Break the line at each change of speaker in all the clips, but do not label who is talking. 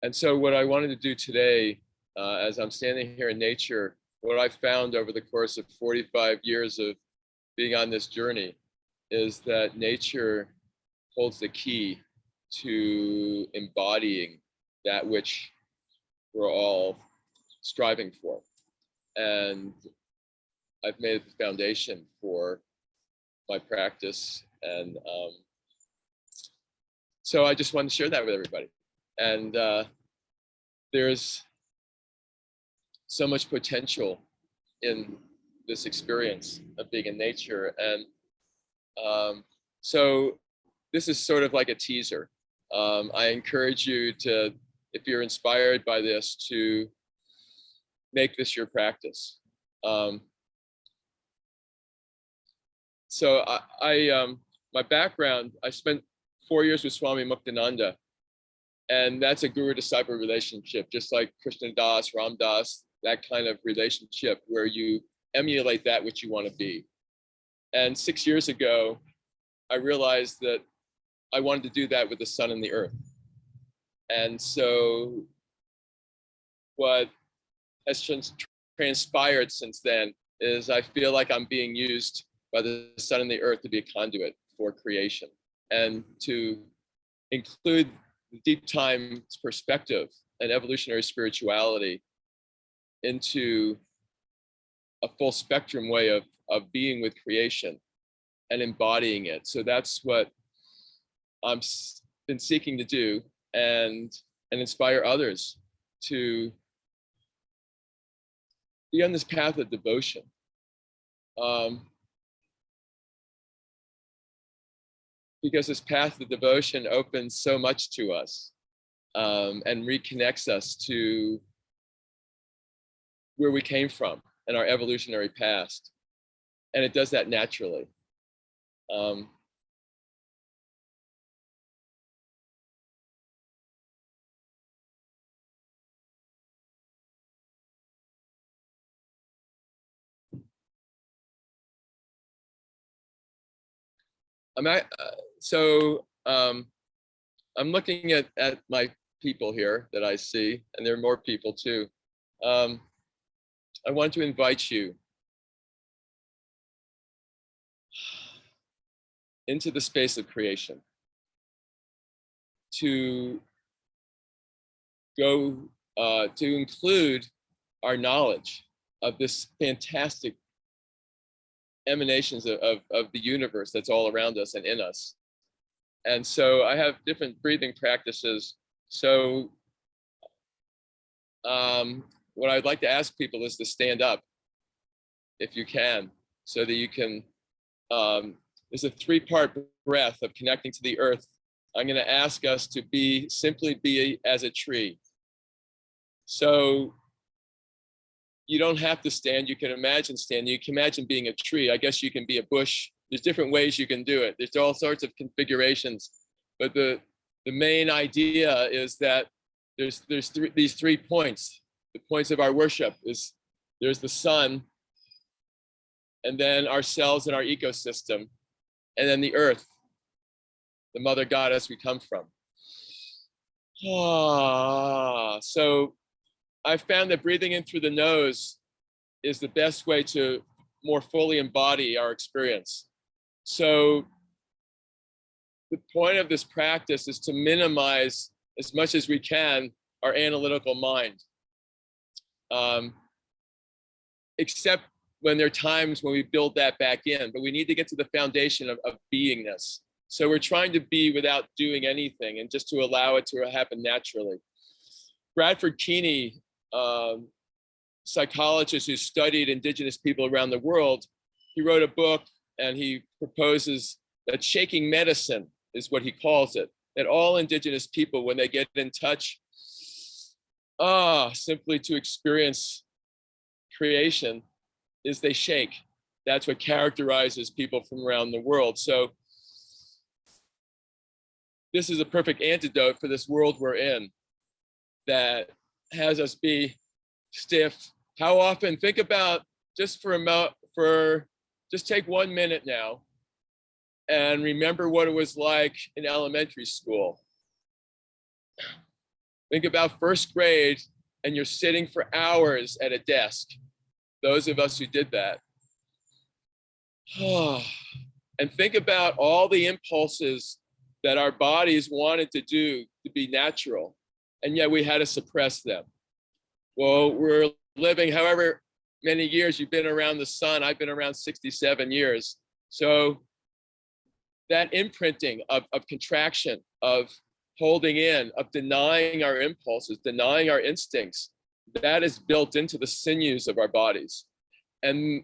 And so what I wanted to do today, as I'm standing here in nature, what I found over the course of 45 years of being on this journey is that nature holds the key to embodying that which we're all striving for. And I've made it the foundation for my practice. And so I just wanted to share that with everybody. And there's so much potential in this experience of being in nature. And so this is sort of like a teaser. I encourage you to, if you're inspired by this, to make this your practice. So my background, I spent 4 years with Swami Muktananda, and that's a guru-disciple relationship, just like Krishna Das, Ram Das, that kind of relationship where you emulate that which you want to be. And 6 years ago, I realized that I wanted to do that with the sun and the earth. And so what has transpired since then is I feel like I'm being used by the sun and the earth to be a conduit for creation, and to include the deep time perspective and evolutionary spirituality into a full spectrum way of being with creation and embodying it. So that's what I'm been seeking to do, and inspire others to be on this path of devotion. Because this path of devotion opens so much to us, and reconnects us to where we came from and our evolutionary past. And it does that naturally. I'm looking at my people here that I see, and there are more people too. I want to invite you into the space of creation, to go to include our knowledge of this fantastic emanations of the universe that's all around us and in us. And so I have different breathing practices. So what I'd like to ask people is to stand up if you can, so that you can, there's a 3-part breath of connecting to the earth. I'm going to ask us to simply be as a tree. So you don't have to stand. You can imagine standing. You can imagine being a tree. I guess you can be a bush. There's different ways you can do it. There's all sorts of configurations. But the main idea is that there's these 3 points. The points of our worship is there's the sun, and then ourselves and our ecosystem, and then the earth, the mother goddess we come from. So I found that breathing in through the nose is the best way to more fully embody our experience. So the point of this practice is to minimize as much as we can our analytical mind, except when there are times when we build that back in, but we need to get to the foundation of beingness. So we're trying to be without doing anything, and just to allow it to happen naturally. Bradford Keeney, psychologist who studied indigenous people around the world, he wrote a book and he proposes that shaking medicine is what he calls it, that all indigenous people, when they get in touch, simply to experience creation, is they shake. That's what characterizes people from around the world. So this is a perfect antidote for this world we're in that has us be stiff. How often, think about just just take 1 minute now and remember what it was like in elementary school. Think about first grade and you're sitting for hours at a desk. Those of us who did that. And think about all the impulses that our bodies wanted to do to be natural, and yet we had to suppress them. Well, we're living however many years you've been around the sun. I've been around 67 years. So that imprinting of contraction, of holding in, of denying our impulses, denying our instincts, that is built into the sinews of our bodies. And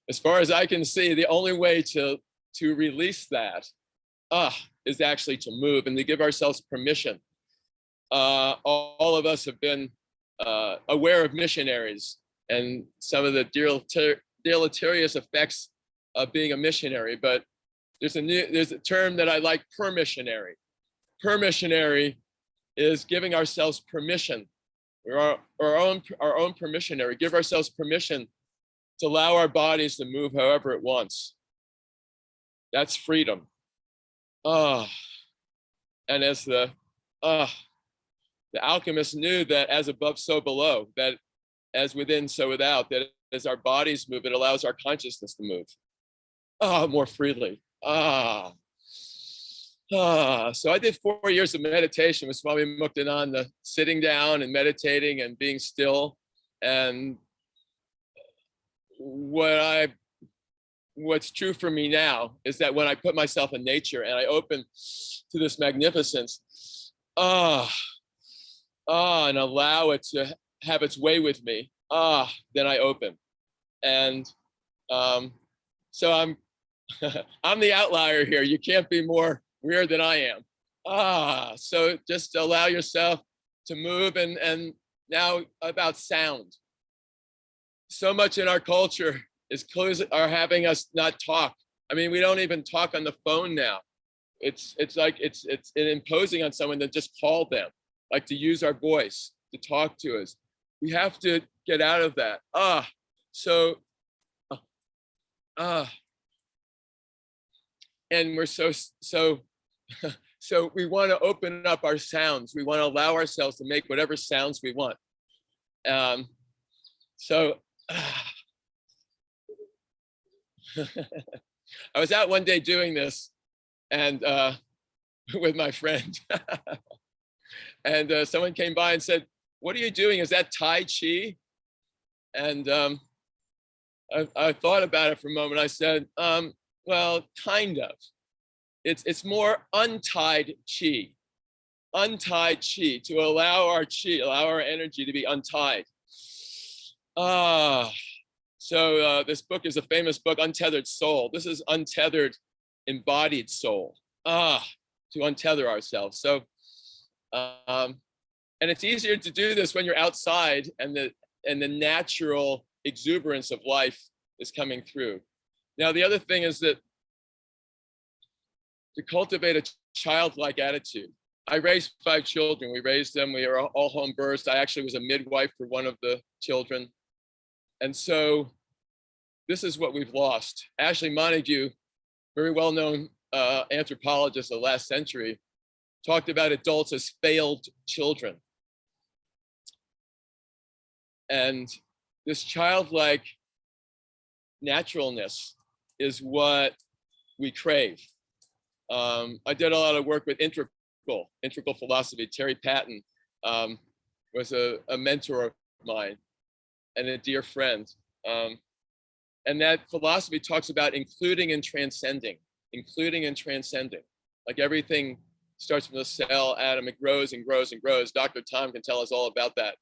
as far as I can see, the only way to release that is actually to move and to give ourselves permission. All of us have been aware of missionaries and some of the deleterious effects of being a missionary, but there's a term that I like, permissionary. Permissionary is giving ourselves permission. We're our own permissionary. Give ourselves permission to allow our bodies to move however it wants. That's freedom. And as the alchemists knew that as above, so below, that as within, so without, that as our bodies move, it allows our consciousness to move more freely. So I did 4 years of meditation with Swami Muktananda, sitting down and meditating and being still. And what's true for me now is that when I put myself in nature and I open to this magnificence, and allow it to have its way with me, then I open. And so I'm I'm the outlier here. You can't be more weird than I am. So just allow yourself to move. And now about sound. So much in our culture are having us not talk. I mean, we don't even talk on the phone now. It's like it's imposing on someone to just call them, like to use our voice to talk to us. We have to get out of that. And we're so we want to open up our sounds. We want to allow ourselves to make whatever sounds we want. I was out one day doing this and with my friend and someone came by and said, "What are you doing? Is that Tai Chi?" And I thought about it for a moment. I said, well, kind of. It's more untied chi. Untied chi, to allow our energy to be untied. So this book is a famous book, Untethered Soul. This is untethered, embodied soul. To untether ourselves. So, and it's easier to do this when you're outside and the natural exuberance of life is coming through. Now, the other thing is that to cultivate a childlike attitude. I raised 5 children. We raised them. We were all home births. I actually was a midwife for one of the children. And so this is what we've lost. Ashley Montague, very well-known anthropologist of the last century, talked about adults as failed children. And this childlike naturalness is what we crave. I did a lot of work with integral philosophy. Terry Patton was a mentor of mine and a dear friend. And that philosophy talks about including and transcending. Like everything starts from the cell atom, it grows and grows and grows. Dr. Tom can tell us all about that.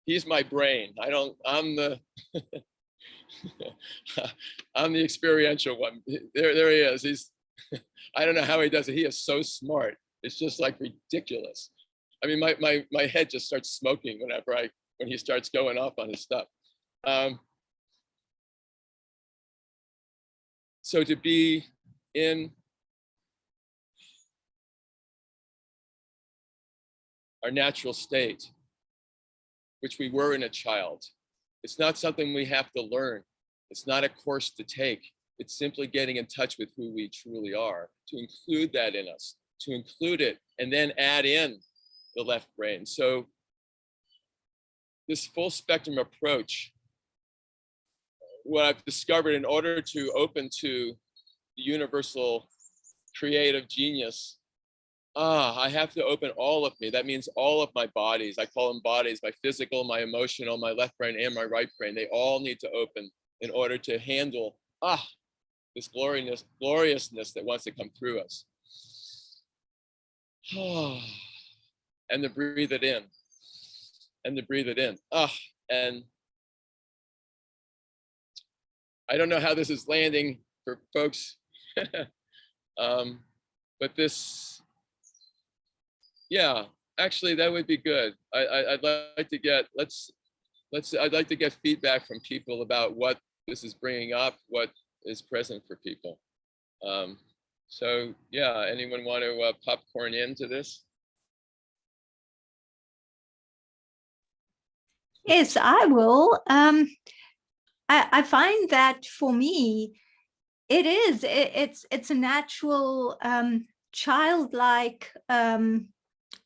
He's my brain. I'm the I'm the experiential one. There he is. He's, I don't know how he does it. He is so smart. It's just like ridiculous. I mean, my head just starts smoking when he starts going off on his stuff. So to be in our natural state, which we were in a child, it's not something we have to learn. It's not a course to take. It's simply getting in touch with who we truly are, to include that in us, to include it, and then add in the left brain. So this full spectrum approach, what I've discovered, in order to open to the universal creative genius, I have to open all of me. That means all of my bodies. I call them bodies, my physical, my emotional, my left brain, and my right brain. They all need to open in order to handle this gloriousness that wants to come through us. And to breathe it in. And to breathe it in. And I don't know how this is landing for folks, but this, yeah, actually that would be good. I'd like to get, I'd like to get feedback from people about what this is bringing up, what is present for people. So yeah, anyone want to popcorn into this?
Yes, I will. I find that for me, it's a natural childlike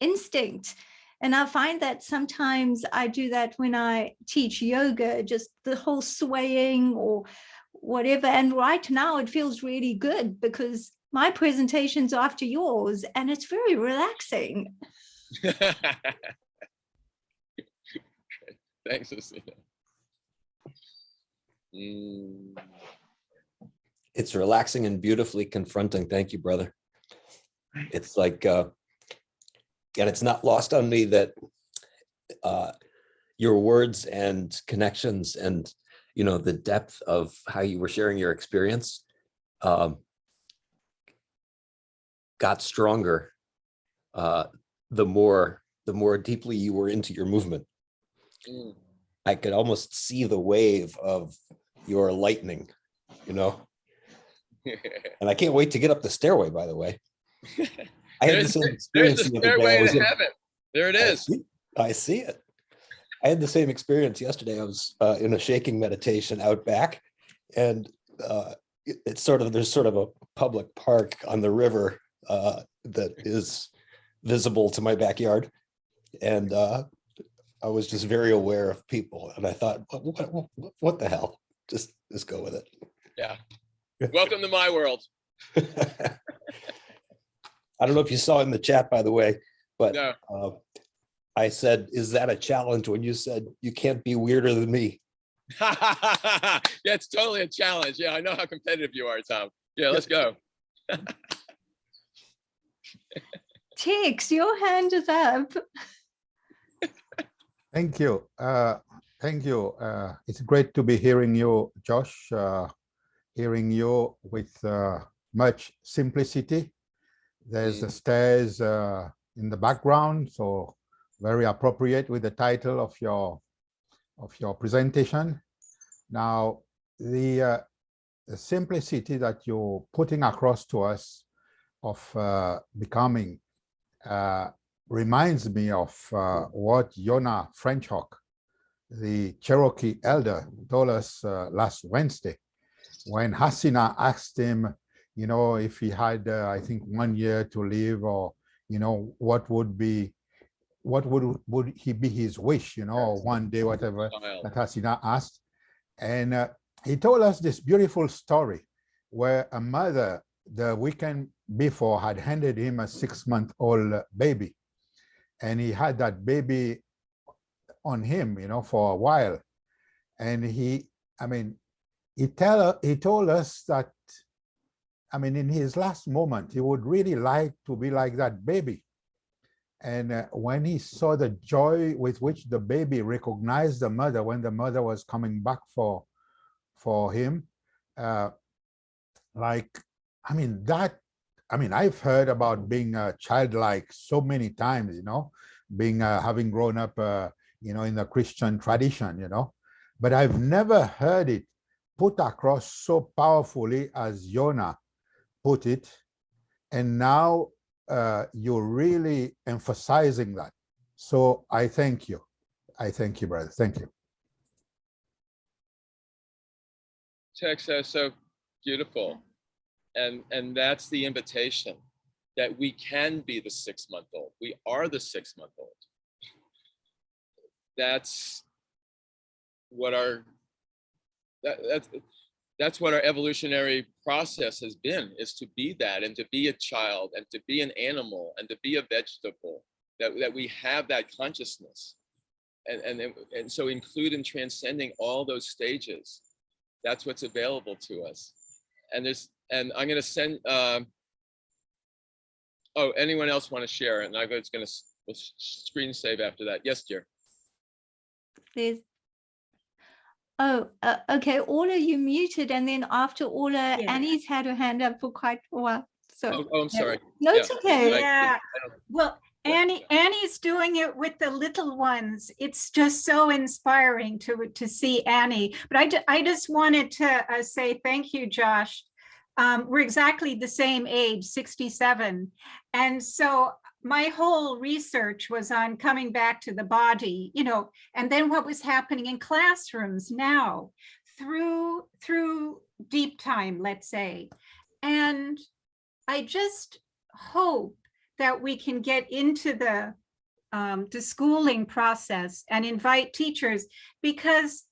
instinct. And I find that sometimes I do that when I teach yoga, just the whole swaying or whatever. And right now it feels really good because my presentation's after yours and it's very relaxing.
Thanks, Lucina.
It's relaxing and beautifully confronting. Thank you, brother. It's like, and it's not lost on me that your words and connections and, you know, the depth of how you were sharing your experience got stronger the more deeply you were into your movement. I could almost see the wave of your lightning, you know. And I can't wait to get up the stairway, by the way. I had the same experience.
There's the stairway to heaven. There it is.
I see it. I had the same experience yesterday. I was in a shaking meditation out back, and it's sort of, there's sort of a public park on the river that is visible to my backyard. And I was just very aware of people, and I thought, what the hell? Just go with it.
Yeah. Welcome to my world.
I don't know if you saw in the chat, by the way, but no. I said, is that a challenge when you said you can't be weirder than me?
Yeah, it's totally a challenge. Yeah, I know how competitive you are, Tom. Yeah, let's go.
Tix, your hand is up.
Thank you. Thank you. It's great to be hearing you, Josh, hearing you with much simplicity. There's the stairs in the background, so very appropriate with the title of your presentation. Now, the simplicity that you're putting across to us of becoming reminds me of what Yona Frenchhawk, the Cherokee elder, told us last Wednesday when Hasina asked him, you know, if he had, I think, 1 year to live, or, you know, what would he be his wish, you know, one day, whatever that Hasina asked. And he told us this beautiful story where a mother the weekend before had handed him a 6-month-old baby. And he had that baby on him, you know, for a while. And he told us that, I mean, in his last moment, he would really like to be like that baby. And when he saw the joy with which the baby recognized the mother when the mother was coming back for for him. I've heard about being childlike so many times, being having grown up, in the Christian tradition, but I've never heard it put across so powerfully as Yonah put it. And now you're really emphasizing that. So I thank you. I thank you, brother. Thank you.
Text is so beautiful. And that's the invitation, that we can be the 6-month-old. We are the 6-month-old. That's what that's what our evolutionary process has been, is to be that, and to be a child, and to be an animal, and to be a vegetable, that we have that consciousness. And so include and transcending all those stages. That's what's available to us. And I'm going to send, anyone else want to share? And I'm going to we'll screen save after that. Yes, dear.
There's, okay. Orla, you muted, and then after Orla,
Yeah.
Annie's had her hand up for quite a while. So
Oh, I'm sorry.
no, it's
Yeah.
okay.
Yeah. Well, Annie's doing it with the little ones. It's just so inspiring to see Annie. But I just wanted to say thank you, Josh. We're exactly the same age, 67. And so my whole research was on coming back to the body, and then what was happening in classrooms now through deep time, let's say. And I just hope that we can get into the schooling process and invite teachers, because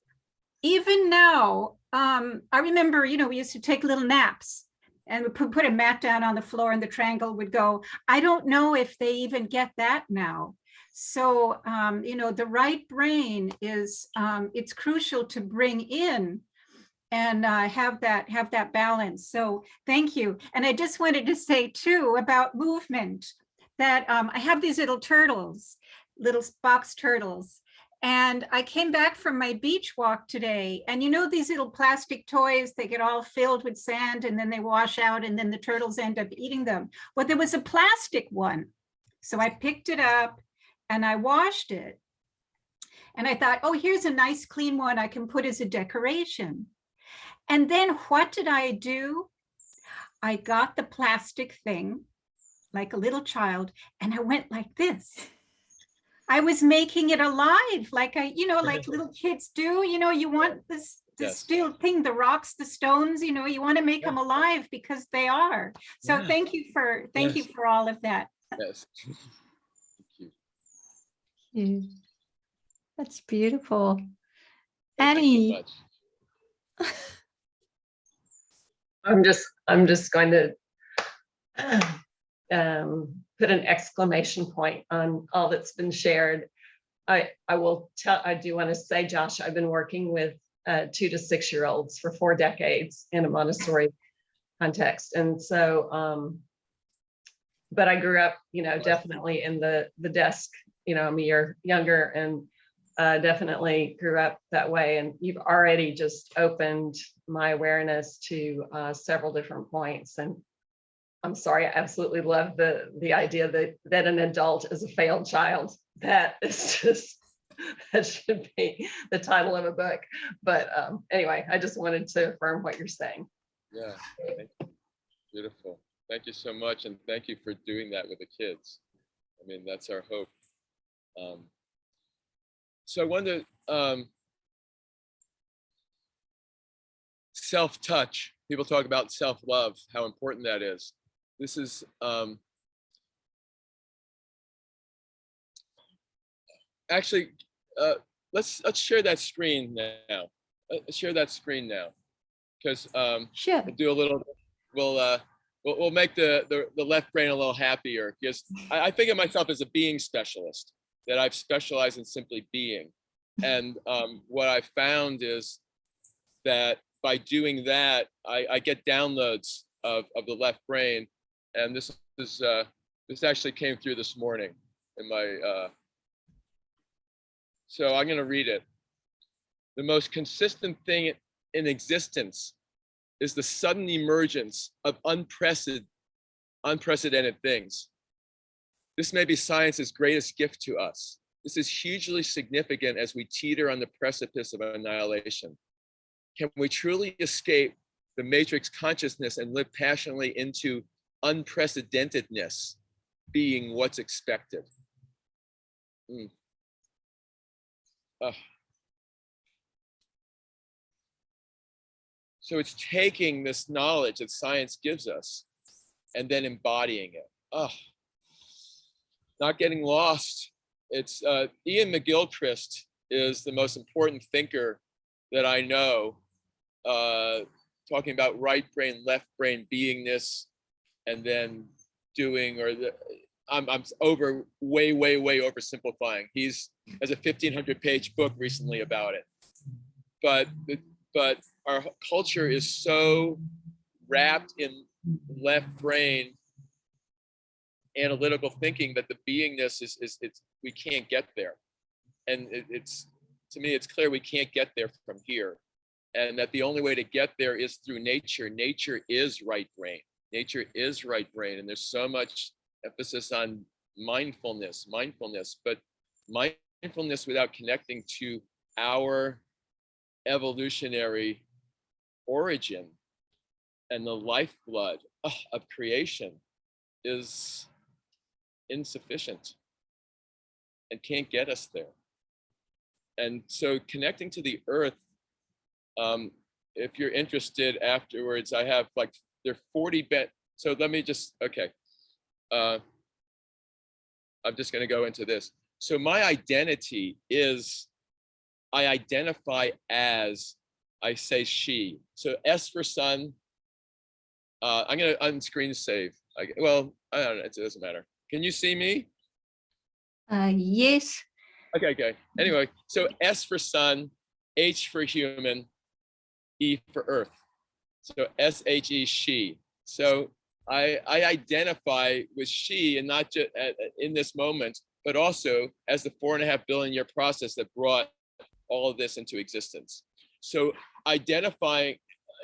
even now, I remember, we used to take little naps and we put a mat down on the floor and the triangle would go. I don't know if they even get that now. So, the right brain is, it's crucial to bring in and have that balance. So thank you. And I just wanted to say too about movement, that I have these little turtles, little box turtles. And I came back from my beach walk today, and these little plastic toys, they get all filled with sand and then they wash out and then the turtles end up eating them. Well, there was a plastic one. So I picked it up and I washed it. And I thought, oh, here's a nice clean one I can put as a decoration. And then what did I do? I got the plastic thing like a little child, and I went like this. I was making it alive, like like little kids do. You want this still thing, the rocks, the stones. You want to make them alive because they are. So thank you for all of that.
Yes. Thank you.
Yeah. That's beautiful.
Thank you so
Annie.
much.
I'm just going to put an exclamation point on all that's been shared. I do want to say, Josh, I've been working with 2 to 6-year-olds for 4 decades in a Montessori context. And so, but I grew up, definitely in the desk, I'm a year younger, and definitely grew up that way. And you've already just opened my awareness to several different points. And I'm sorry, I absolutely love the idea that an adult is a failed child. That is just, that should be the title of a book. But anyway, I just wanted to affirm what you're saying.
Yeah, thank you. Beautiful. Thank you so much. And thank you for doing that with the kids. I mean, that's our hope. So I wonder, self-touch. People talk about self-love, how important that is. This is actually, let's share that screen now. Share that screen now, because
Sure.
we'll do a little. We'll make the left brain a little happier, because I think of myself as a being specialist, that I've specialized in simply being. And what I found is that by doing that, I get downloads of the left brain. And this actually came through this morning in my, so I'm going to read it. The most consistent thing in existence is the sudden emergence of unprecedented things. This may be science's greatest gift to us. This is hugely significant as we teeter on the precipice of annihilation. Can we truly escape the matrix consciousness and live passionately into unprecedentedness, being what's expected? So it's taking this knowledge that science gives us and then embodying it. Not getting lost. It's Ian McGilchrist is the most important thinker that I know, talking about right brain, left brain beingness, and then doing, or I'm way oversimplifying. He's has a 1,500-page book recently about it. But our culture is so wrapped in left brain analytical thinking that the beingness is we can't get there. And it's to me, it's clear we can't get there from here. And that the only way to get there is through nature. Nature is right brain. Nature is right brain. And there's so much emphasis on mindfulness, but mindfulness without connecting to our evolutionary origin and the lifeblood of creation is insufficient and can't get us there. And so connecting to the earth, if you're interested afterwards, I have like, there are 40 so let me just, okay. I'm just gonna go into this. So my identity is, I identify as, I say she. So S for sun. I'm gonna unscreen save. Well, I don't know, it doesn't matter. Can you see me?
Yes.
Okay. Anyway, so S for sun, H for human, E for earth. So SHE, she. So I identify with she, and not just in this moment, but also as the 4.5 billion year process that brought all of this into existence. So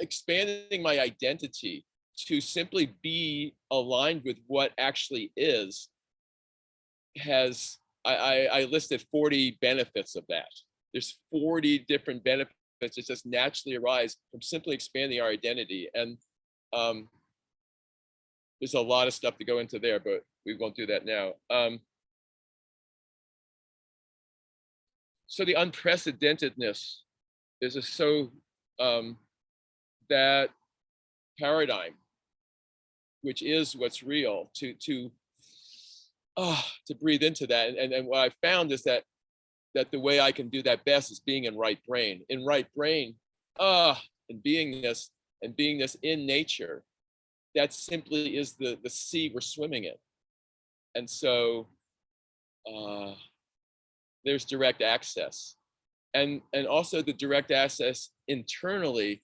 expanding my identity to simply be aligned with what actually is I listed 40 benefits of that. There's 40 different benefits that just naturally arise from simply expanding our identity. And there's a lot of stuff to go into there, but we won't do that now. So the unprecedentedness is that paradigm, which is what's real, to breathe into that. And what I found is that the way I can do that best is being in right brain, and beingness in nature. That simply is the sea we're swimming in. And so there's direct access. And also the direct access internally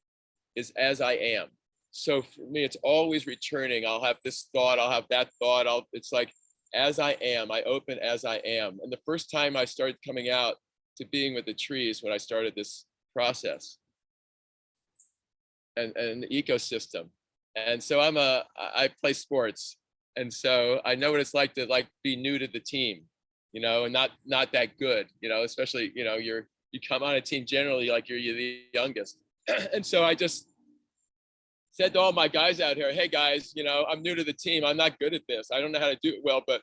is as I am. So for me, it's always returning. I'll have this thought, I'll have that thought. It's like, as I am, I open as I am. And the first time I started coming out to being with the trees, when I started this process and the ecosystem. And so I play sports. And so I know what it's like to be new to the team, and not that good, especially, you come on a team generally like you're the youngest. And so I just said to all my guys out here, hey guys, I'm new to the team. I'm not good at this. I don't know how to do it well, but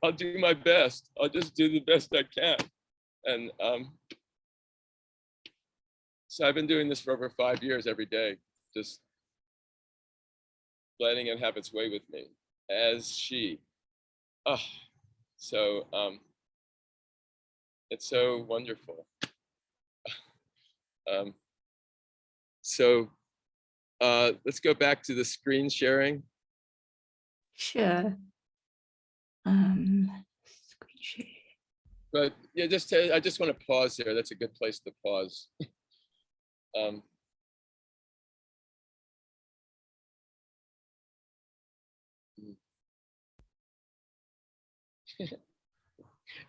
I'll do my best. I'll just do the best I can. And so I've been doing this for over 5 years every day, just letting it have its way with me as she. So it's so wonderful. So let's go back to the screen sharing.
Sure. Screen share.
But yeah, I just want to pause here. That's a good place to pause.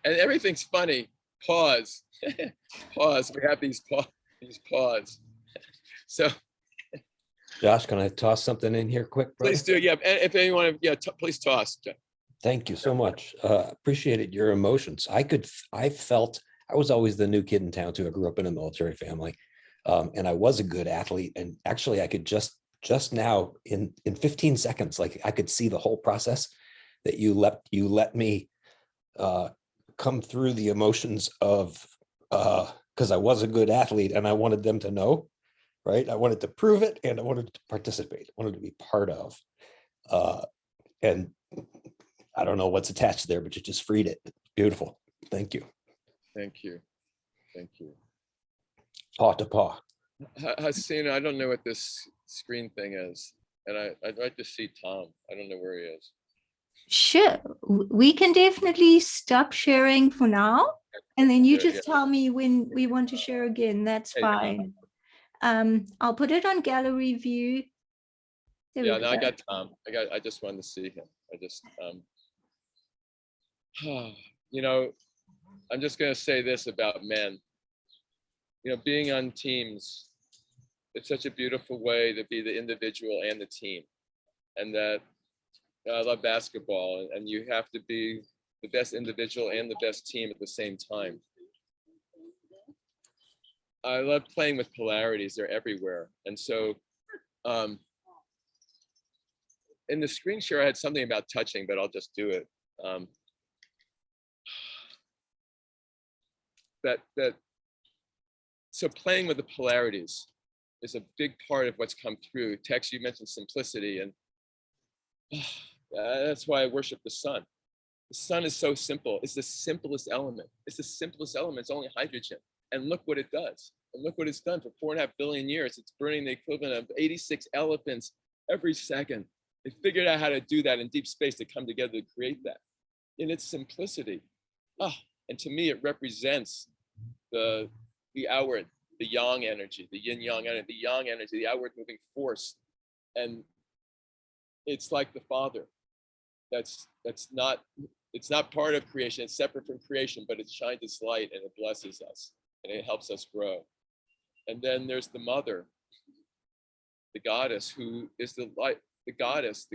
And everything's funny. Pause. Pause. We have these pause. So
Josh, can I toss something in here quick, brother?
please do. Yeah. And if anyone, yeah, please toss.
Thank you so much. Appreciated your emotions. I felt I was always the new kid in town too. I grew up in a military family, and I was a good athlete. And actually, I could just now in 15 seconds, like I could see the whole process that you let me come through the emotions of because I was a good athlete and I wanted them to know, right? I wanted to prove it and I wanted to participate. I wanted to be part of, and I don't know what's attached there, but you just freed it. Beautiful. Thank you.
Thank you. Thank you.
Paw to paw.
Hasina, I don't know what this screen thing is. And I'd like to see Tom. I don't know where he is.
Sure, we can definitely stop sharing for now. And then you
Yeah,
just
yeah.
tell me when we want to share again. That's
Hey,
fine. I'll put it on gallery view. There
Yeah,
we
no, I
go.
got Tom. I just wanted to see him. I just you know, I'm just gonna say this about men. You know, being on teams, it's such a beautiful way to be the individual and the team. And that I love basketball, and you have to be the best individual and the best team at the same time. I love playing with polarities. They're everywhere. And so in the screen share, I had something about touching, but I'll just do it. So playing with the polarities is a big part of what's come through. Tex, you mentioned simplicity, and that's why I worship the sun. The sun is so simple. It's the simplest element. It's the simplest element. It's only hydrogen. And look what it does. And look what it's done for 4.5 billion years. It's burning the equivalent of 86 elephants every second. They figured out how to do that in deep space to come together to create that. In its simplicity. And to me, it represents the outward, the yang energy, the yin yang energy, the yang energy, the outward moving force. And it's like the Father. It's not part of creation. It's separate from creation, but it shines its light and it blesses us and it helps us grow. And then there's the Mother, the goddess who is the light, the goddess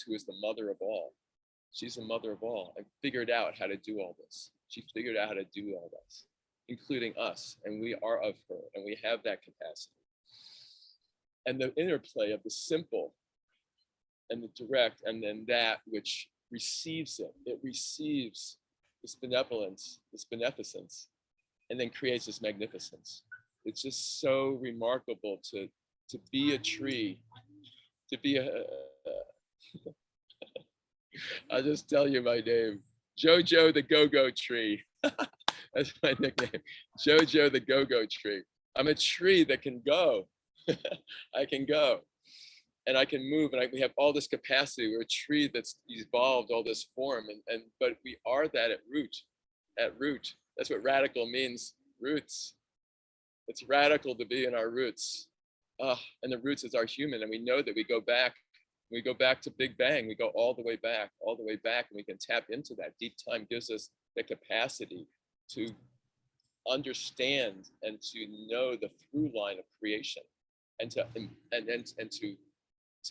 who is the mother of all. She's the mother of all and figured out how to do all this. She figured out how to do all this, including us, and we are of her, and we have that capacity. And the interplay of the simple and the direct, and then that which receives it receives this benevolence, this beneficence, and then creates this magnificence. It's just so remarkable to be a tree, to be I'll just tell you my name, Jojo the Go-Go Tree. That's my nickname, Jojo the Go-Go Tree. I'm a tree that can go. I can go. And I can move, and we have all this capacity. We're a tree that's evolved all this form, but we are that at root. At root, that's what radical means. Roots. It's radical to be in our roots. And the roots is our human, and we know that we go back. We go back to Big Bang. We go all the way back, and we can tap into that. Deep time gives us the capacity to understand and to know the through line of creation, and to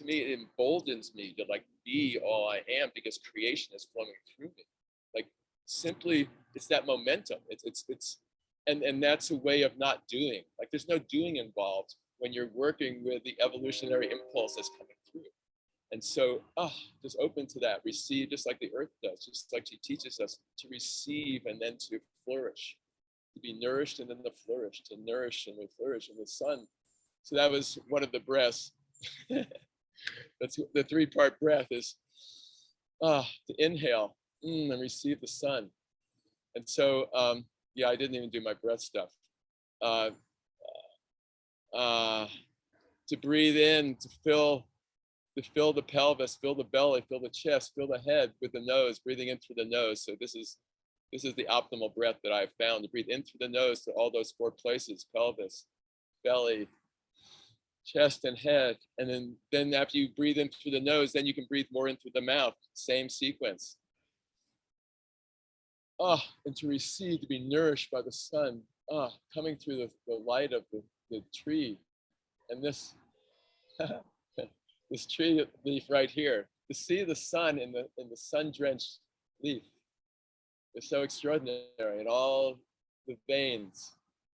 me, it emboldens me to like be all I am because creation is flowing through me. Like simply, it's that momentum. And that's a way of not doing. Like there's no doing involved when you're working with the evolutionary impulse that's coming through. And so, just open to that, receive, just like the earth does, just like she teaches us to receive and then to flourish, to be nourished and then to flourish, to nourish and to flourish in the sun. So that was one of the breaths. That's the 3-part breath is to inhale and receive the sun. And so, yeah, I didn't even do my breath stuff. To breathe in, to fill the pelvis, fill the belly, fill the chest, fill the head with the nose, breathing in through the nose. So this is the optimal breath that I've found, to breathe in through the nose to all those 4 places: pelvis, belly, chest, and head. And then after you breathe in through the nose, then you can breathe more in through the mouth. Same sequence. and to receive, to be nourished by the sun, coming through the light of the tree. And this, this tree leaf right here, to see the sun in the sun-drenched leaf is so extraordinary in all the veins.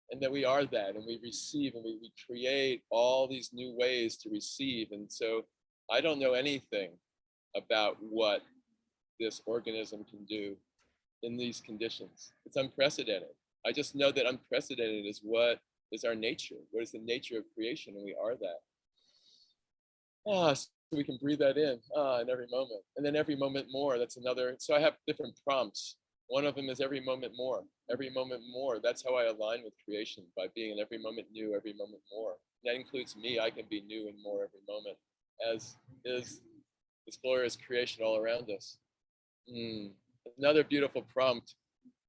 And that we are that, and we receive, and we create all these new ways to receive. And so I don't know anything about what this organism can do in these conditions. It's unprecedented. I just know that unprecedented is what is our nature. What is the nature of creation? And we are that. So we can breathe that in every moment. And then every moment more, that's another. So I have different prompts. One of them is every moment more, every moment more. That's how I align with creation, by being in every moment new, every moment more. And that includes me. I can be new and more every moment, as is this glorious creation all around us. Another beautiful prompt,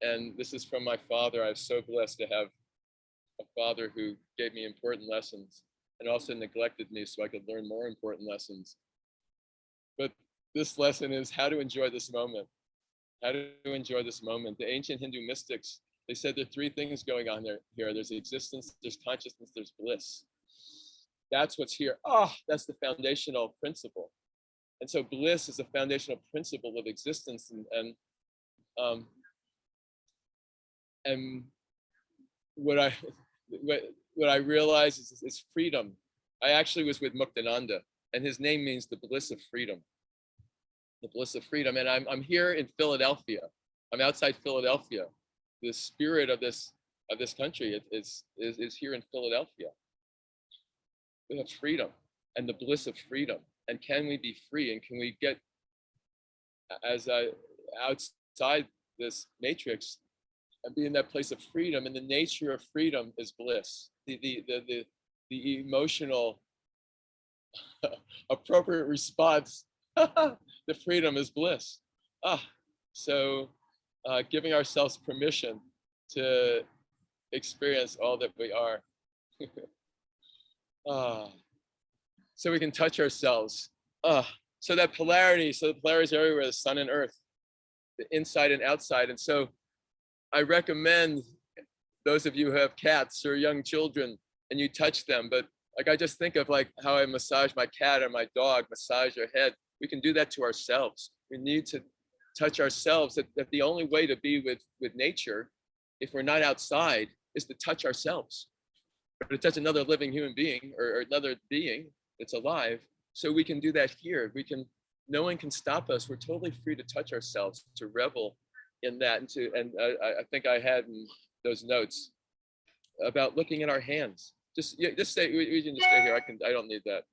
and this is from my father. I'm so blessed to have a father who gave me important lessons and also neglected me so I could learn more important lessons. But this lesson is how to enjoy this moment. How to enjoy this moment. The ancient Hindu mystics, they said there are three things going on here. There's existence, there's consciousness, there's bliss. That's what's here. That's the foundational principle. And so bliss is the foundational principle of existence. And what I realize is freedom. I actually was with Muktananda, and his name means the bliss of freedom. The bliss of freedom. And I'm here in Philadelphia. I'm outside Philadelphia. The spirit of this country is here in Philadelphia. We have freedom and the bliss of freedom. And can we be free? And can we get outside this matrix and be in that place of freedom? And the nature of freedom is bliss. The emotional appropriate response to freedom is bliss. So giving ourselves permission to experience all that we are. So we can touch ourselves. So that polarity, the polarity is everywhere, the sun and earth, the inside and outside. And so I recommend those of you who have cats or young children and you touch them, but like I just think of like how I massage my cat or my dog, massage their head. We can do that to ourselves. We need to touch ourselves. That the only way to be with nature, if we're not outside, is to touch ourselves, or to touch another living human being or another being that's alive. So we can do that here. No one can stop us. We're totally free to touch ourselves, to revel in that. And I think I had in those notes about looking at our hands. Just stay, we can just stay here. I don't need that.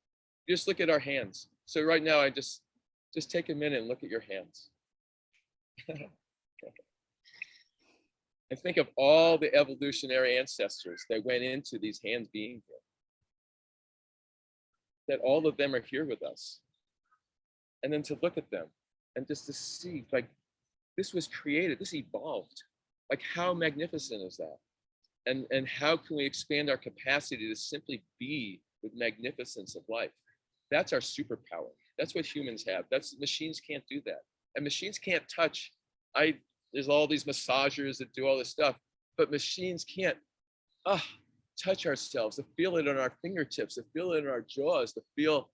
Just look at our hands. So right now, I just take a minute and look at your hands. And think of all the evolutionary ancestors that went into these hands being here. That all of them are here with us. And then to look at them and just to see, like, this was created, this evolved. Like, how magnificent is that? And how can we expand our capacity to simply be with magnificence of life? That's our superpower. That's what humans have. Machines can't do that. And machines can't touch. There's all these massagers that do all this stuff, but machines can't touch ourselves, to feel it on our fingertips, to feel it in our jaws, to feel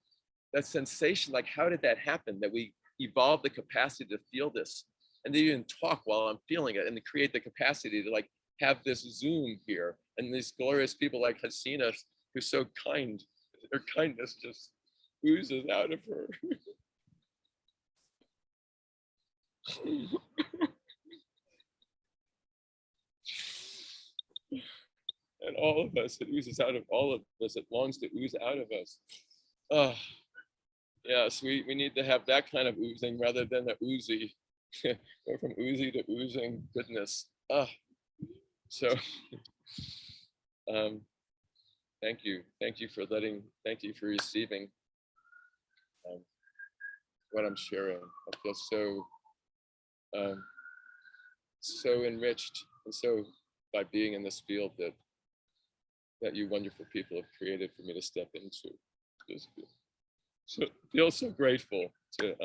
that sensation. Like, how did that happen? That we evolved the capacity to feel this, and to even talk while I'm feeling it, and to create the capacity to like have this Zoom here, and these glorious people like Hasina, who's so kind. Her kindness just oozes out of her. And all of us, it oozes out of all of us. It longs to ooze out of us. Yes, we need to have that kind of oozing rather than the oozy. Go from oozy to oozing goodness. So thank you thank you for receiving what I'm sharing. I feel so enriched, and so by being in this field that you wonderful people have created for me to step into. So feel so grateful to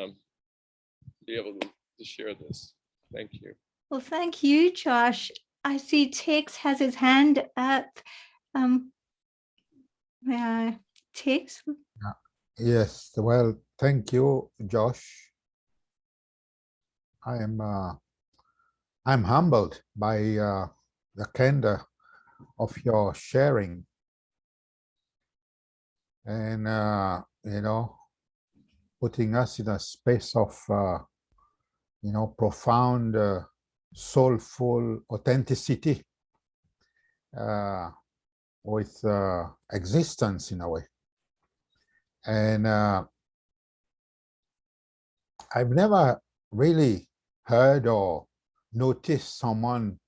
be able to share this. Thank you.
Well, thank you, Josh. I see Tex has his hand up. May I, Tex?
Yes, well, thank you, Josh. I'm humbled by the candor of your sharing, and putting us in a space of profound soulful authenticity with existence in a way. And I've never really heard or noticed someone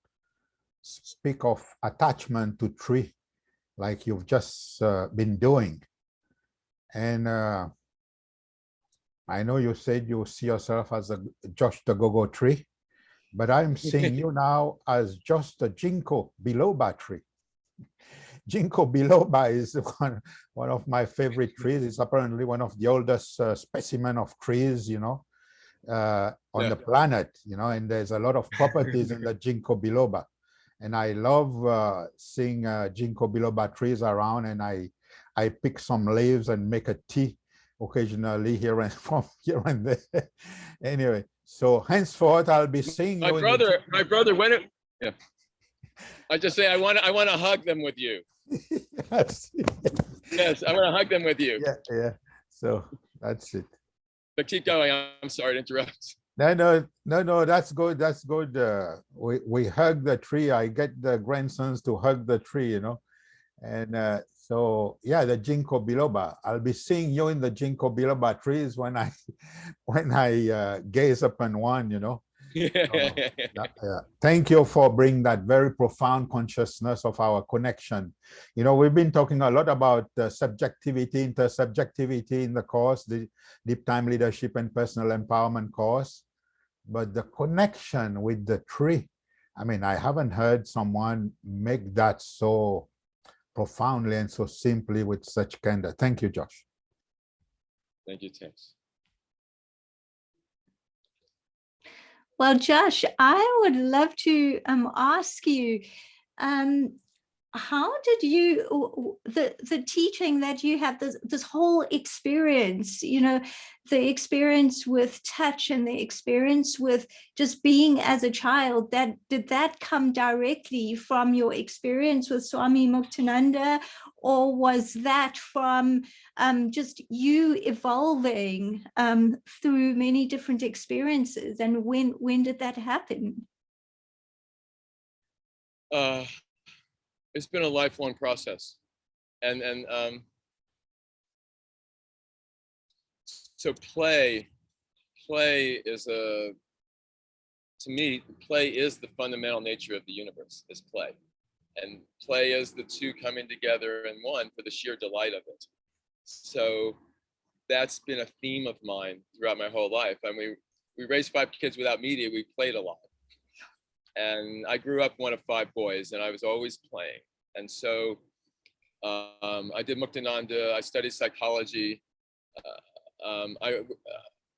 speak of attachment to tree like you've just been doing. And I know you said you see yourself as a Josh the Go-Go tree, but I'm seeing you now as just a ginkgo biloba tree. Ginkgo biloba is one of my favorite trees. It's apparently one of the oldest specimen of trees, on the planet, and there's a lot of properties in the ginkgo biloba. And I love seeing ginkgo biloba trees around, and I pick some leaves and make a tea occasionally here and from here and there. Anyway, so henceforth I'll be seeing
my brother, when it, yeah. I just say I want to hug them with you.
Yes.
Yes, I want to hug them with you.
Yeah. So that's it.
But keep going. I'm sorry to interrupt.
No, that's good. That's good. We hug the tree. I get the grandsons to hug the tree, and so yeah, the ginkgo biloba. I'll be seeing you in the ginkgo biloba trees when I gaze upon one, Thank you for bringing that very profound consciousness of our connection. We've been talking a lot about subjectivity, intersubjectivity in the course, the Deep Time Leadership and Personal Empowerment course, but the connection with the tree, I haven't heard someone make that so profoundly and so simply with such candor. Thank you, Josh.
Thank you, Tex.
Well, Josh, I would love to ask you, how did you, the teaching that you have, this whole experience, the experience with touch and the experience with just being as a child, did that come directly from your experience with Swami Muktananda, or was that from just you evolving through many different experiences? And when did that happen?
It's been a lifelong process, and so play is to me, play is the fundamental nature of the universe, is play. And play is the two coming together in one for the sheer delight of it. So that's been a theme of mine throughout my whole life. I mean, we raised 5 kids without media. We played a lot. And I grew up one of 5 boys, and I was always playing. And so I did Muktananda. I studied psychology.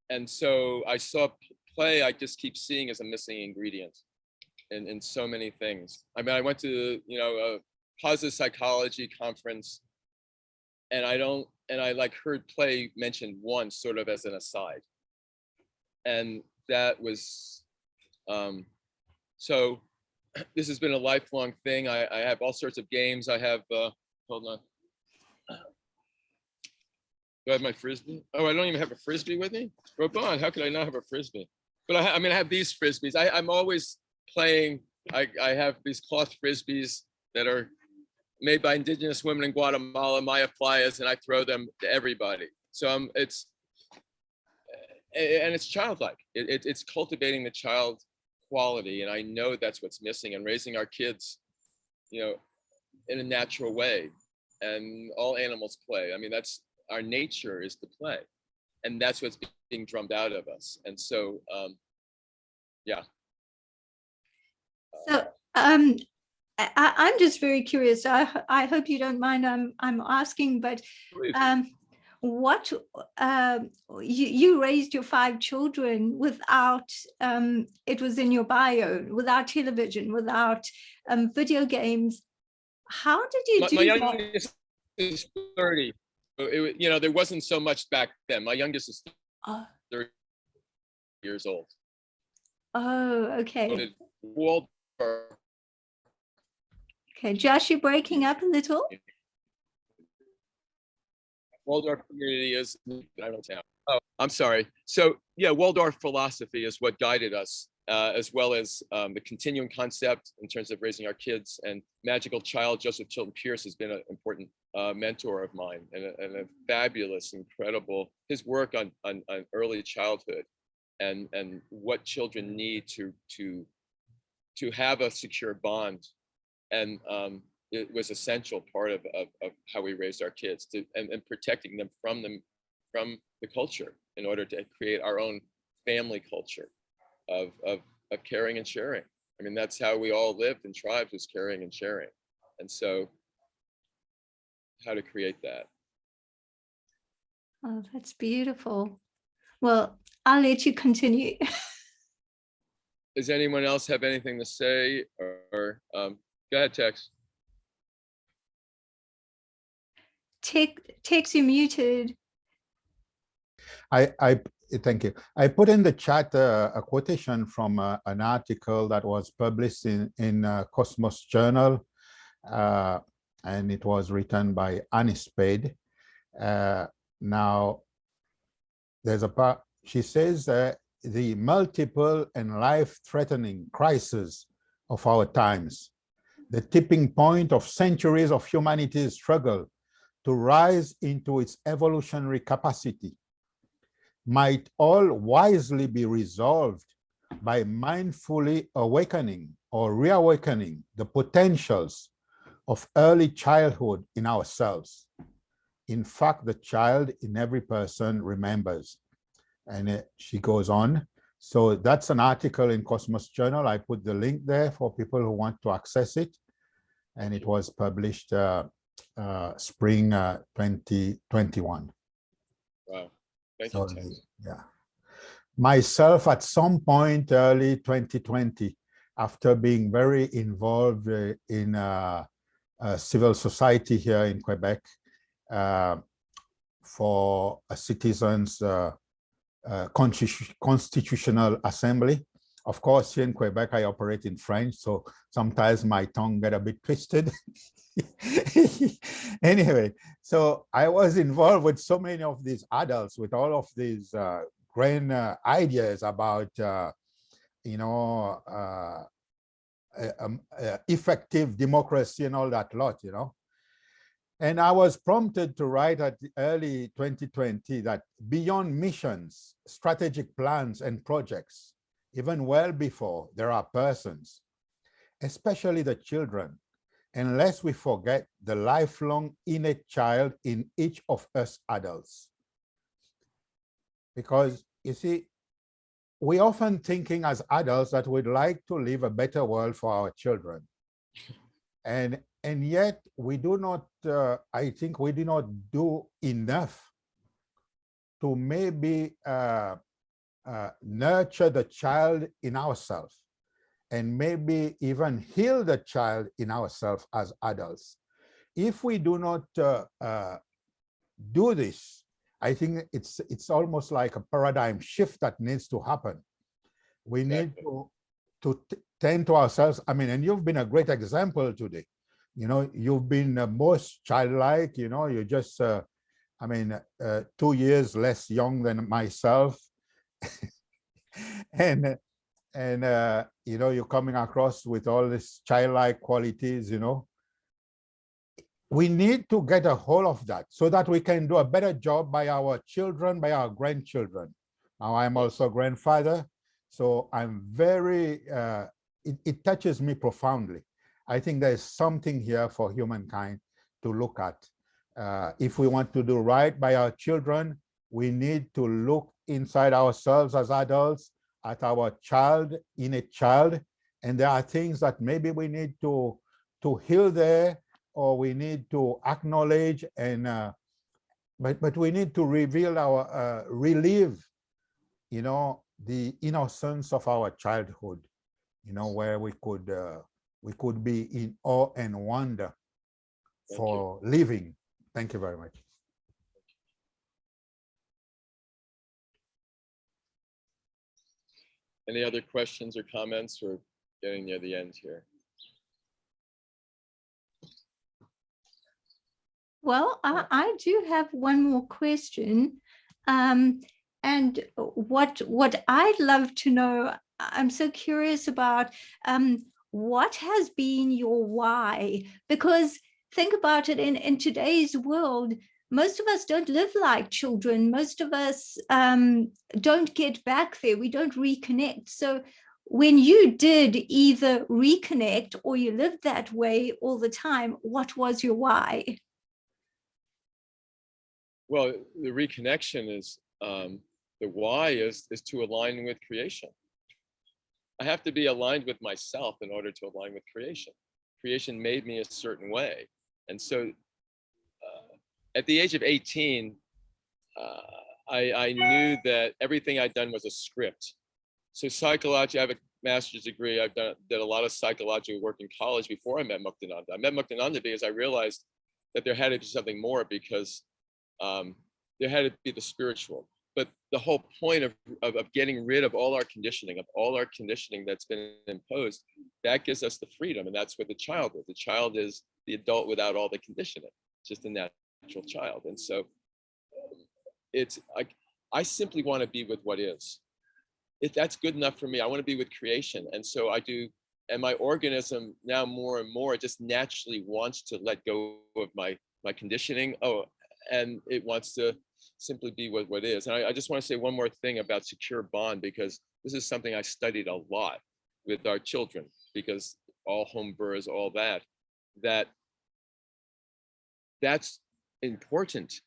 And so I saw play, I just keep seeing as a missing ingredient in so many things. I mean, I went to, a positive psychology conference, and I like heard play mentioned once sort of as an aside. And that was, so this has been a lifelong thing. I have all sorts of games. I have, hold on. Do I have my Frisbee? Oh, I don't even have a Frisbee with me? Robon, how could I not have a Frisbee? But I have these Frisbees. I'm always playing. I have these cloth Frisbees that are made by indigenous women in Guatemala, Maya Playas, and I throw them to everybody. So it's childlike. It's cultivating the child quality, and I know that's what's missing, and raising our kids, in a natural way. And all animals play. I mean, that's our nature, is to play, and that's what's being drummed out of us. And so, yeah.
So I'm just very curious. I hope you don't mind. I'm asking, but what you raised your 5 children without it was in your bio, without television, without video games. How did you do
My
that?
youngest is 30. So there wasn't so much back then. My youngest is 30 years old.
Oh, okay.
Waldorf.
Okay, Josh, you're breaking up a little.
Waldorf community is, I don't know. Oh, I'm sorry. So yeah, Waldorf philosophy is what guided us, as well as the continuum concept in terms of raising our kids. And Magical Child, Joseph Chilton Pierce, has been an important mentor of mine, and a fabulous, incredible, his work on early childhood and what children need to have a secure bond. And it was essential part of how we raised our kids, and protecting them from the culture in order to create our own family culture of caring and sharing. I mean, that's how we all lived in tribes, was caring and sharing. And so how to create that.
Oh, that's beautiful. Well, I'll let you continue.
Does anyone else have anything to say, or go ahead, Tex.
Tex, you muted.
I thank you. I put in the chat a quotation from an article that was published in Cosmos Journal, and it was written by Annie Spade. Now, there's a part, she says the multiple and life-threatening crises of our times, the tipping point of centuries of humanity's struggle to rise into its evolutionary capacity, might all wisely be resolved by mindfully awakening or reawakening the potentials of early childhood in ourselves. In fact, the child in every person remembers. And she goes on. So that's an article in Cosmos Journal. I put the link there for people who want to access it. And it was published spring 2021.
Wow. Thank you, Tex.
Yeah. Myself, at some point early 2020, after being very involved in civil society here in Quebec for a citizens' constitutional assembly. Of course, here in Quebec, I operate in French, so sometimes my tongue get a bit twisted. Anyway, so I was involved with so many of these adults, with all of these grand ideas about, effective democracy and all that lot, And I was prompted to write at the early 2020 that beyond missions, strategic plans and projects, even well before, there are persons, especially the children, unless we forget the lifelong innate child in each of us adults. Because you see, we often thinking as adults that we'd like to live a better world for our children. And yet we do not, I think we do not do enough to maybe nurture the child in ourselves, and maybe even heal the child in ourselves as adults. If we do not do this, I think it's almost like a paradigm shift that needs to happen. We need to tend to ourselves. I mean, and you've been a great example today. You've been most childlike, you're just, 2 years less young than myself. and you're coming across with all these childlike qualities, We need to get a hold of that so that we can do a better job by our children, by our grandchildren. Now, I'm also a grandfather, so I'm very, it touches me profoundly. I think there's something here for humankind to look at. If we want to do right by our children, we need to look inside ourselves as adults at our child, innate child, and there are things that maybe we need to heal there, or we need to acknowledge and but we need to reveal our relive, you know, the innocence of our childhood, you know, where we could be in awe and wonder for living. Thank you very much.
Any other questions or comments? We're getting near the end here.
Well, I do have one more question. And what I'd love to know, I'm so curious about, what has been your why? Because think about it, in today's world, most of us don't live like children. Most of us don't get back there. We don't reconnect. So when you did either reconnect or you lived that way all the time, what was your why?
Well, the reconnection is, the why is to align with creation. I have to be aligned with myself in order to align with creation. Creation made me a certain way. And so at the age of 18, I knew that everything I'd done was a script. So psychology, I have a master's degree. Did a lot of psychological work in college before I met Muktananda. I met Muktananda because I realized that there had to be something more, because there had to be the spiritual. But the whole point of getting rid of all our conditioning, that's been imposed, that gives us the freedom. And that's what the child is. The child is the adult without all the conditioning, just a natural child. And so it's like, I simply want to be with what is. If that's good enough for me, I want to be with creation. And so I do. And my organism now more and more just naturally wants to let go of my conditioning. And it wants to simply be what is. And I just want to say one more thing about secure bond, because this is something I studied a lot with our children, because all home births, all that's important.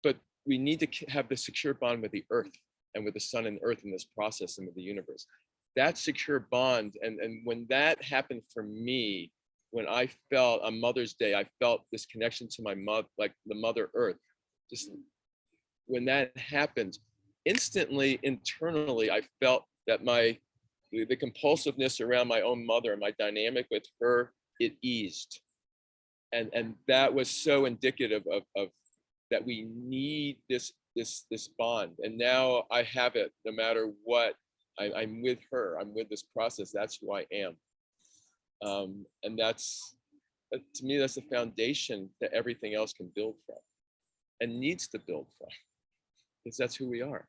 But we need to have the secure bond with the earth and with the sun and earth in this process and with the universe. That secure bond, and when that happened for me, when I felt on Mother's Day, I felt this connection to my mother, like the Mother Earth. Just when that happened, instantly, internally, I felt that the compulsiveness around my own mother and my dynamic with her, it eased. And that was so indicative of that we need this bond. And now I have it, no matter what. I'm with her, I'm with this process. That's who I am. And that's, to me, that's the foundation that everything else can build from and needs to build from, because that's who we are.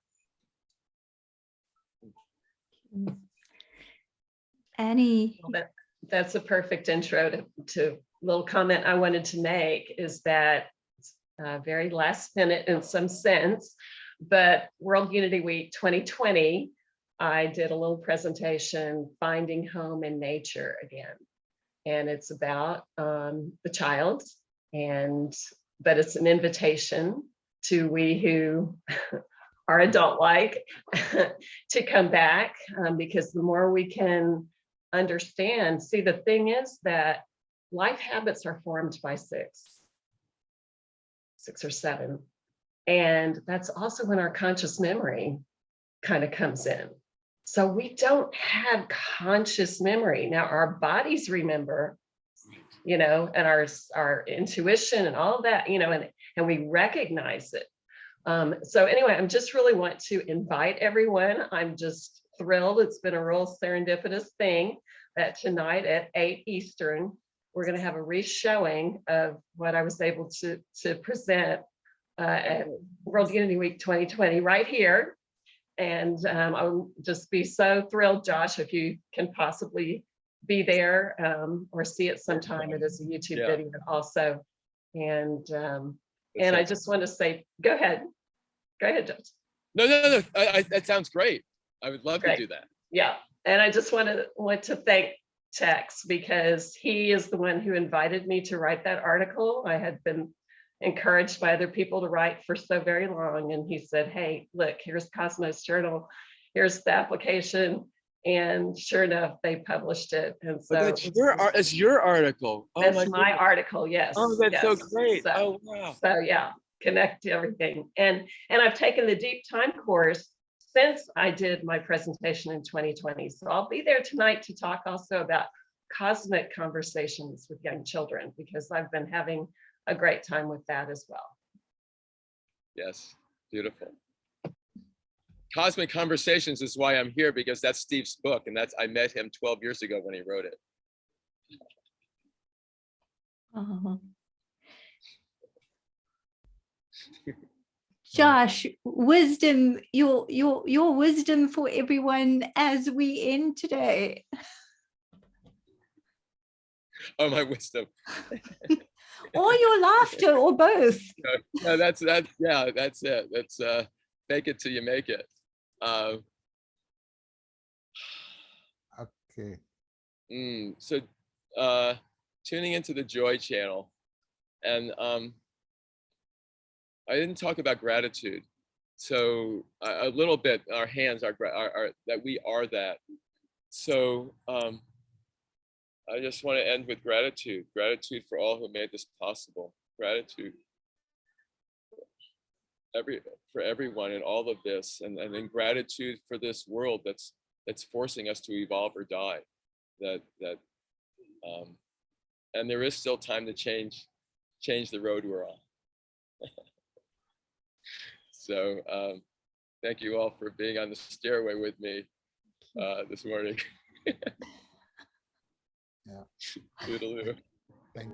Annie.
Well, that's a perfect intro to little comment I wanted to make, is that very last minute in some sense, but World Unity Week 2020, I did a little presentation, Finding Home in Nature Again. And it's about the child, but it's an invitation to we who are adult-like to come back, because the more we can understand, see, the thing is that life habits are formed by six or seven. And that's also when our conscious memory kind of comes in. So we don't have conscious memory. Now our bodies remember, and our intuition and all of that, and we recognize it. So anyway, I'm just really want to invite everyone. I'm just thrilled. It's been a real serendipitous thing that tonight at 8 Eastern, we're going to have a re-showing of what I was able to present at World Unity Week 2020 right here. And I'll just be so thrilled, Josh, if you can possibly be there or see it sometime. It is a YouTube video also. And I just want to say, go ahead, Josh.
No. That sounds great. I would love to do that.
Yeah, and I just want to thank Tex, because he is the one who invited me to write that article. I had been encouraged by other people to write for so very long, and he said, hey, look, here's Cosmos Journal, here's the application, and sure enough, they published it. And so
it's your article.
That's my article, yes.
Oh, that's
yes.
so great.
So,
oh, wow.
So yeah, connect to everything. And I've taken the deep time course since I did my presentation in 2020. So I'll be there tonight to talk also about cosmic conversations with young children, because I've been having a great time with that as well.
Yes, beautiful. Cosmic Conversations is why I'm here, because that's Steve's book, and I met him 12 years ago when he wrote it.
Josh, wisdom, your wisdom for everyone as we end today.
Oh, my wisdom.
Or your laughter, or both.
No, that's it. That's fake it till you make it.
Okay.
So tuning into the Joy channel, and I didn't talk about gratitude. So a little bit, our hands are that we are that. So I just want to end with gratitude. Gratitude for all who made this possible. Gratitude for everyone in all of this, and then gratitude for this world that's forcing us to evolve or die. And there is still time to change the road we're on. So thank you all for being on the stairway with me this morning.
Yeah.
Toodaloo.
Thank